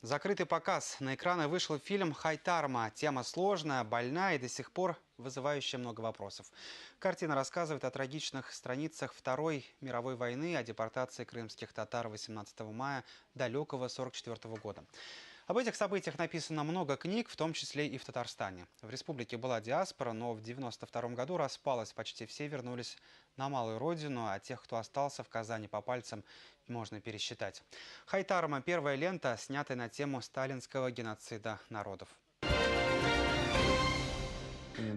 Закрытый показ. На экраны вышел фильм «Хайтарма». Тема сложная, больная и до сих пор вызывающая много вопросов. Картина рассказывает о трагичных страницах Второй мировой войны, о депортации крымских татар 18 мая далекого 1944 года. Об этих событиях написано много книг, в том числе и в Татарстане. В республике была диаспора, но в 1992 году распалась. Почти все вернулись на малую родину, а тех, кто остался в Казани, по пальцам можно пересчитать. «Хайтарма» – первая лента, снятая на тему сталинского геноцида народов.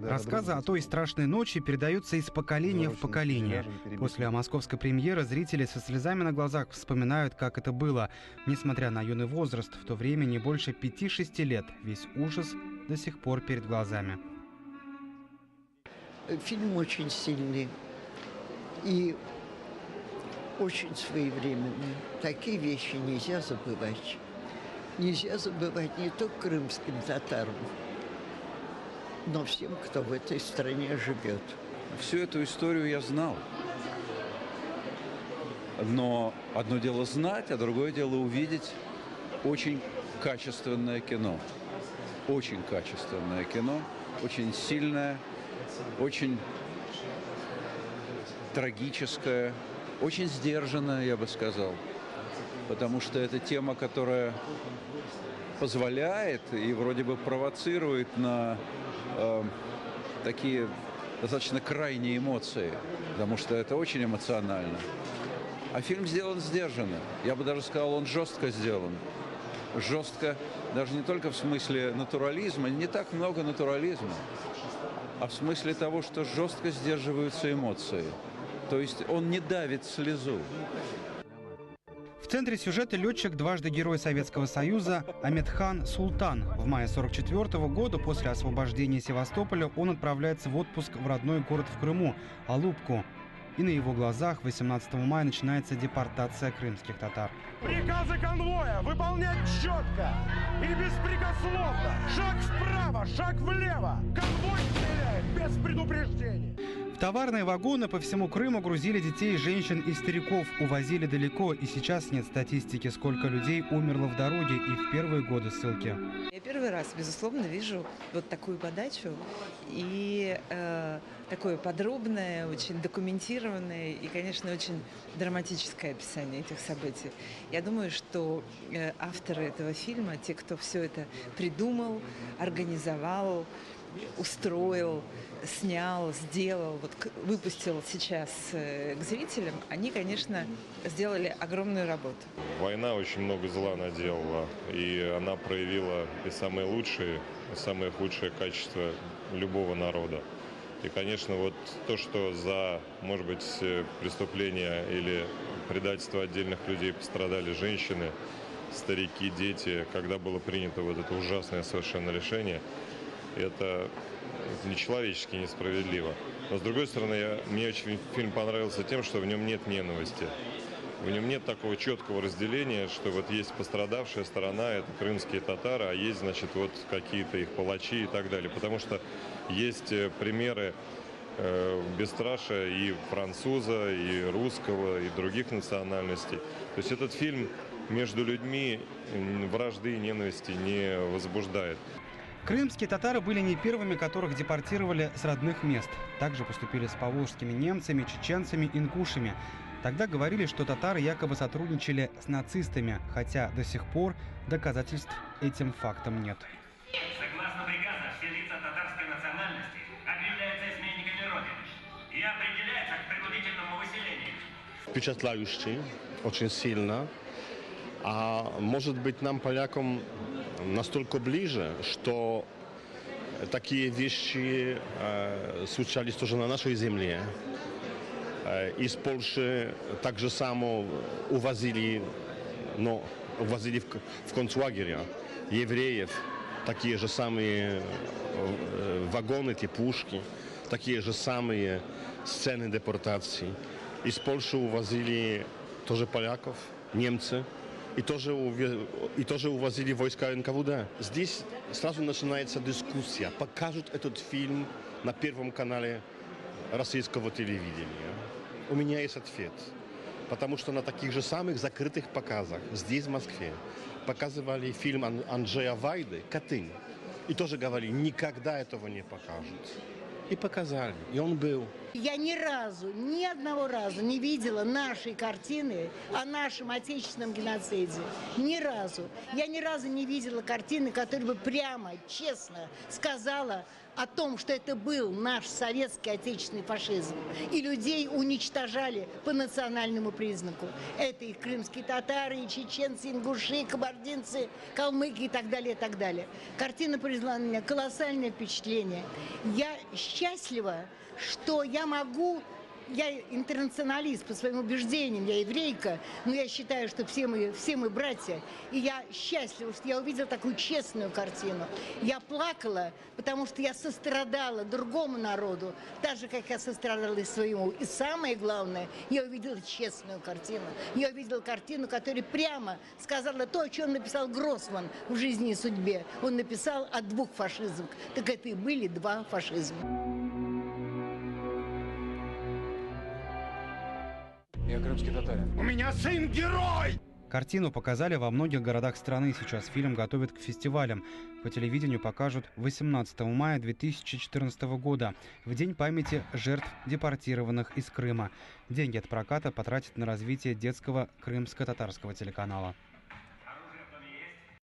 Рассказы о той страшной ночи передаются из поколения в поколение. После московской премьеры зрители со слезами на глазах вспоминают, как это было. Несмотря на юный возраст, в то время не больше 5-6 лет, весь ужас до сих пор перед глазами. Фильм очень сильный и очень своевременный. Такие вещи нельзя забывать. Нельзя забывать не только крымским татарам, но всем, кто в этой стране живет. Всю эту историю я знал. Но одно дело знать, а другое дело увидеть очень качественное кино. Очень качественное кино, очень сильное, очень трагическое, очень сдержанное, я бы сказал. Потому что это тема, которая позволяет и вроде бы провоцирует на такие достаточно крайние эмоции, потому что это очень эмоционально. А фильм сделан сдержанно. Я бы даже сказал, он жестко сделан. Жестко, даже не только в смысле натурализма, не так много натурализма, а в смысле того, что жестко сдерживаются эмоции. То есть он не давит слезу. В центре сюжета летчик, дважды Герой Советского Союза Аметхан Султан. В мае 1944 года, после освобождения Севастополя, он отправляется в отпуск в родной город в Крыму – Алупку. И на его глазах 18 мая начинается депортация крымских татар. Приказы конвоя выполнять четко и беспрекословно. Шаг вправо, шаг влево. Конвой стреляет без предупреждений. В товарные вагоны по всему Крыму грузили детей, женщин и стариков, увозили далеко, и сейчас нет статистики, сколько людей умерло в дороге и в первые годы ссылки. Я первый раз, безусловно, вижу вот такую подачу и такое подробное, очень документированное и, конечно, очень драматическое описание этих событий. Я думаю, что авторы этого фильма, те, кто все это придумал, организовал, устроил, снял, сделал, выпустил сейчас к зрителям, они, конечно, сделали огромную работу. Война очень много зла наделала, и она проявила и самые лучшие, и самые худшие качества любого народа. И, конечно, вот то, что за, может быть, преступления или предательство отдельных людей пострадали женщины, старики, дети, когда было принято вот это ужасное совершенно решение, это нечеловечески несправедливо. Но, с другой стороны, мне очень фильм понравился тем, что в нем нет ненависти. В нем нет такого четкого разделения, что вот есть пострадавшая сторона, это крымские татары, а есть, значит, вот какие-то их палачи и так далее. Потому что есть примеры бесстрашия и француза, и русского, и других национальностей. То есть этот фильм между людьми вражды и ненависти не возбуждает. Крымские татары были не первыми, которых депортировали с родных мест. Также поступили с поволжскими немцами, чеченцами, ингушами. Тогда говорили, что татары якобы сотрудничали с нацистами, хотя до сих пор доказательств этим фактам нет. Согласно приказу, все лица татарской национальности объявляются изменниками Родины и определяются к принудительному выселению. Впечатляющий, очень сильно. А может быть, нам, полякам, настолько ближе, что такие вещи случались тоже на нашей земле. Из Польши так же само увозили в концлагеря евреев, такие же самые вагоны, теплушки, такие же самые сцены депортации. Из Польши увозили тоже поляков, немцы. И тоже увозили войска НКВД. Здесь сразу начинается дискуссия. Покажут этот фильм на Первом канале российского телевидения. У меня есть ответ. Потому что на таких же самых закрытых показах здесь, в Москве, показывали фильм Анджея Вайды «Катынь». И тоже говорили, никогда этого не покажут. И показали, и он был. Я ни разу, ни одного раза не видела нашей картины о нашем отечественном геноциде. Ни разу. Я ни разу не видела картины, которая бы прямо, честно сказала о том, что это был наш советский отечественный фашизм. И людей уничтожали по национальному признаку. Это и крымские татары, и чеченцы, и ингуши, и кабардинцы, калмыки и так далее, и так далее. Картина произвела на меня колоссальное впечатление. Я счастлива, что я интернационалист по своим убеждениям, я еврейка, но я считаю, что все мы братья. И я счастлива, что я увидела такую честную картину. Я плакала, потому что я сострадала другому народу, так же, как я сострадала и своему. И самое главное, я увидела честную картину. Я увидела картину, которая прямо сказала то, о чем написал Гроссман в «Жизни и судьбе». Он написал о двух фашизмах. Так это и были два фашизма. Я крымский татарин. У меня сын герой! Картину показали во многих городах страны. Сейчас фильм готовят к фестивалям. По телевидению покажут 18 мая 2014 года, в День памяти жертв депортированных из Крыма. Деньги от проката потратят на развитие детского крымско-татарского телеканала.